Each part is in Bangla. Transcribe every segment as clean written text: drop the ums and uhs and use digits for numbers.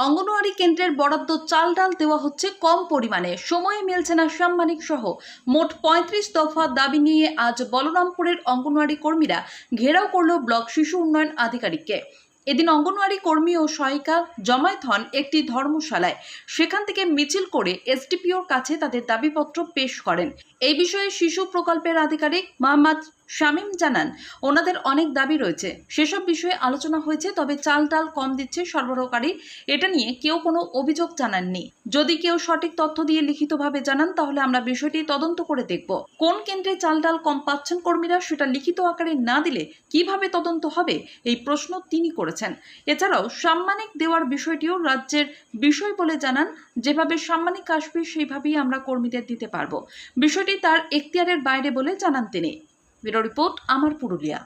অঙ্গনওয়াড়ি কেন্দ্রের বরাদ্দ চাল ডাল দেওয়া হচ্ছে কম পরিমাণে, সময়ে মিলছে না সাম্মানিক সহ মোট ৩৫ দফা দাবি নিয়ে আজ বলরামপুরের অঙ্গনওয়াড়ি কর্মীরা ঘেরাও করল ব্লক শিশু উন্নয়ন আধিকারিককে। এদিন অঙ্গনওয়াড়ি কর্মী ও সহায়িকা জমায়েত হন একটি ধর্মশালায়। সেখান থেকে মিছিল করে এসডিপিওর কাছে তাদের দাবিপত্র পেশ করেন। এই বিষয়ে শিশু প্রকল্পের আধিকারিক মোহাম্মদ শামীম জানান, ওনাদের অনেক দাবি রয়েছে, সেসব বিষয়ে আলোচনা হয়েছে, তবে চাল ডাল কম দিচ্ছে সরবরাহকারী, এটা নিয়ে কেউ কোনো অভিযোগ জানাননি। যদি কেউ সঠিক তথ্য দিয়ে লিখিতভাবে জানান তাহলে আমরা বিষয়টি তদন্ত করে দেখব। কোন কেন্দ্রে চাল ডাল কম পাচ্ছেন কর্মীরা সেটা লিখিত আকারে না দিলে কিভাবে তদন্ত হবে, এই প্রশ্ন তিনি করেছেন। এছাড়াও সাম্মানিক দেওয়ার বিষয়টিও রাজ্যের বিষয় বলে জানান, যেভাবে সাম্মানিক আসবে সেইভাবেই আমরা কর্মীদের দিতে পারবো। বিষয়টি তার এখতিয়ারের বাইরে বলে জানান তিনি। ব্যুরো রিপোর্ট, আমার পুরুলিয়া।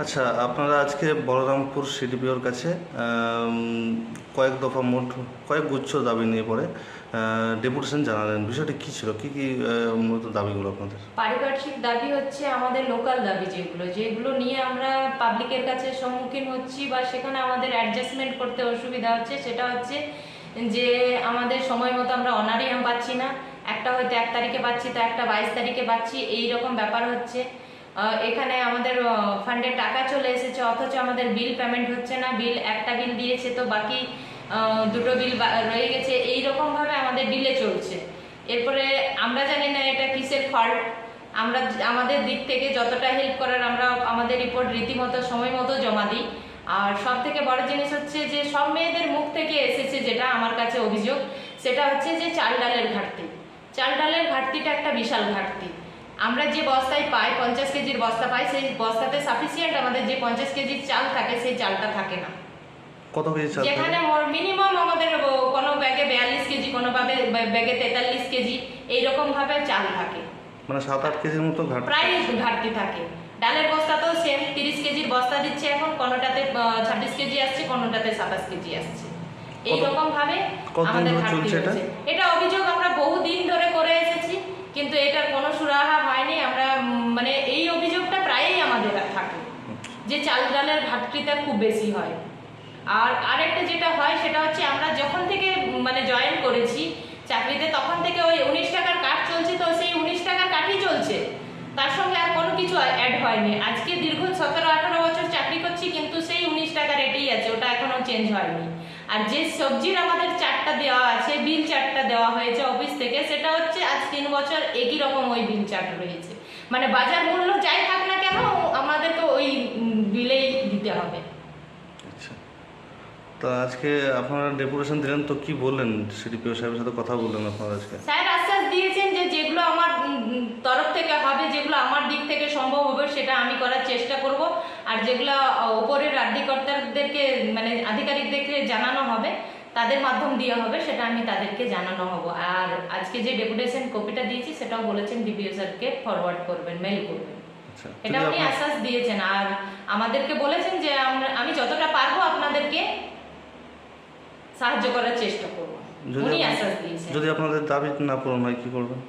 আচ্ছা, আপনারা আজকে বলরামপুর সিডিপিওর কাছে কয়েক দফা মোট কয়েক গুচ্ছ দাবি নিয়ে পরে ডেপুটেশন জানালেন। বিষয়টি কী ছিল, কী কী মূলত দাবিগুলো আপনাদের? পারিপার্শ্বিক দাবি হচ্ছে আমাদের লোকাল দাবি, যেগুলো নিয়ে আমরা পাবলিকের কাছে সম্মুখীন হচ্ছি বা সেখানে আমাদের অ্যাডজাস্টমেন্ট করতে অসুবিধা হচ্ছে। সেটা হচ্ছে যে আমাদের সময় মতো আমরা অনারিয়াম পাচ্ছি না, একটা হয়তো 1 তারিখে পাচ্ছি, তো একটা 22 তারিখে পাচ্ছি, এই রকম ব্যাপার হচ্ছে। এখানে আমাদের ফান্ডে টাকা চলে এসেছে অথচ আমাদের বিল পেমেন্ট হচ্ছে না। একটা বিল দিয়েছে তো বাকি 2টো বিল রয়ে গেছে, এই রকম ভাবে আমাদের ডিলে চলছে। এরপরে আমরা জানি না এটা কিসের ফল্ট। আমরা আমাদের দিক থেকে যতটা হেল্প করার আমরা আমাদের রিপোর্ট রীতিমতো সময় মতো জমা দিই। আর সব থেকে বড় জিনিস হচ্ছে যে সব মেয়েদের মুখ থেকে এসেছে যেটা আমার কাছে অভিযোগ, সেটা হচ্ছে যে চাল ডালের ঘাটতি। চাল ডালের ঘাটতিটা একটা বিশাল ঘাটতি। আমরা যে বস্তায় পাই, 50 কেজির বস্তা পাই, সেই বস্তাতে সাফিসিয়েন্ট আমাদের যে 50 কেজির চাল থাকে সেই চালটা থাকে না। কত কেজি চাল? যেখানে মিনিমাম আমাদের কোনো ব্যাগে 42 কেজি, কোনো ব্যাগে 43 কেজি, এইরকম ভাবে চাল থাকে, মানে 7-8 কেজির মতো প্রায় ঘাটতি থাকে। ডালের বস্তাতেও সেম 30 কেজির বস্তা দিচ্ছে এখন, কোনোটাতে 26 কেজি আসছে, কোনোটাতে 27 কেজি আসছে। এইরকম ভাবে আমাদের ঘাটতি হচ্ছে। এটা অভিযোগ আমরা বহুদিন ধরে করে এসেছি, কিন্তু এটার কোনো সুরাহা হয়নি। আমরা মানে এই অভিযোগটা প্রায়ই আমাদের থাকে যে চাল ডালের ঘাটতিটা খুব বেশি হয়। আর আরেকটা যেটা হয় সেটা হচ্ছে আমরা যখন থেকে মানে জয়েন করেছি চাকরিতে, তখন থেকে ওই 19 টাকার কাট চলছে, তো সেই 19 টাকার কাটই চলছে, তার সঙ্গে আর কোনো কিছু অ্যাড হয়নি। আজকে দীর্ঘ 17-18 বছর চাকরি করছি, কিন্তু সেই 19 টাকা রেটেই আছে, ওটা এখনো চেঞ্জ হয়নি। আর যে সবজির আমাদের চার্টটা দেওয়া আছে, বিল চার্টটা দেওয়া হয়েছে অফিস থেকে, সেটা হচ্ছে আজ 3 বছর একই রকম ওই বিল চার্ট রয়েছে। মানে বাজার মূল্য যাই থাক না কেন আমাদেরকে ওই বিলেই দিতে হবে। আচ্ছা, তো আজকে আপনারা ডেপুটেশন দিলেন, তো কি বললেন? সিডিপিও সাহেবের সাথে কথা বললেন আপনারা আজকে? স্যার আশ্বাস দিয়েছেন যে যেগুলো আমার তরফ থেকে হবে, যেগুলো আমার দিক থেকে সম্ভব হবে সেটা আমি করার চেষ্টা করব। আর যেগুলো উপরের আধিকর্তাদেরকে মানে আধিকারিকদেরকে জানানো হবে, তাদের মাধ্যম দিয়ে হবে, সেটা আমি তাদেরকে জানানো হব। আর আজকে যে ডেপুটেশন কপিটা দিয়েছি সেটাও বলেছেন ডিপিও স্যারকে ফরওয়ার্ড করবেন, মেইল করবেন। এটা উনি আশ্বাস দিয়েছেন। আর আমাদেরকে বলেছেন যে আমি যতটা পারবো আপনাদেরকে সাহায্য করার চেষ্টা করব। উনি আশ্বাস দিয়েছেন। যদি আপনাদের দাবি না পূরণ হয় কি করবেন?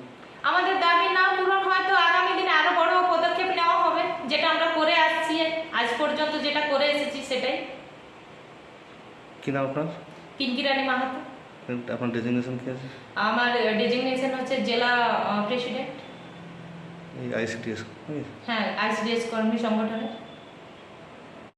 আমাদের দাবি না পূরণ হয় তো আগামী দিনে আরো বড় পদক্ষেপ নেওয়া হবে, যেটা আমরা করে আসছি আজ পর্যন্ত, যেটা করে এসেছি সেটাই। কি নাম আপনার? পিঙ্কি রানী মাহাতো। আপনার ডেজিগনেশন কী আছে? আমার ডেজিগনেশন হচ্ছে জেলা প্রেসিডেন্ট। এই আইসিডিএস? হ্যাঁ, আইসিডিএস কর্মী সংগঠনের।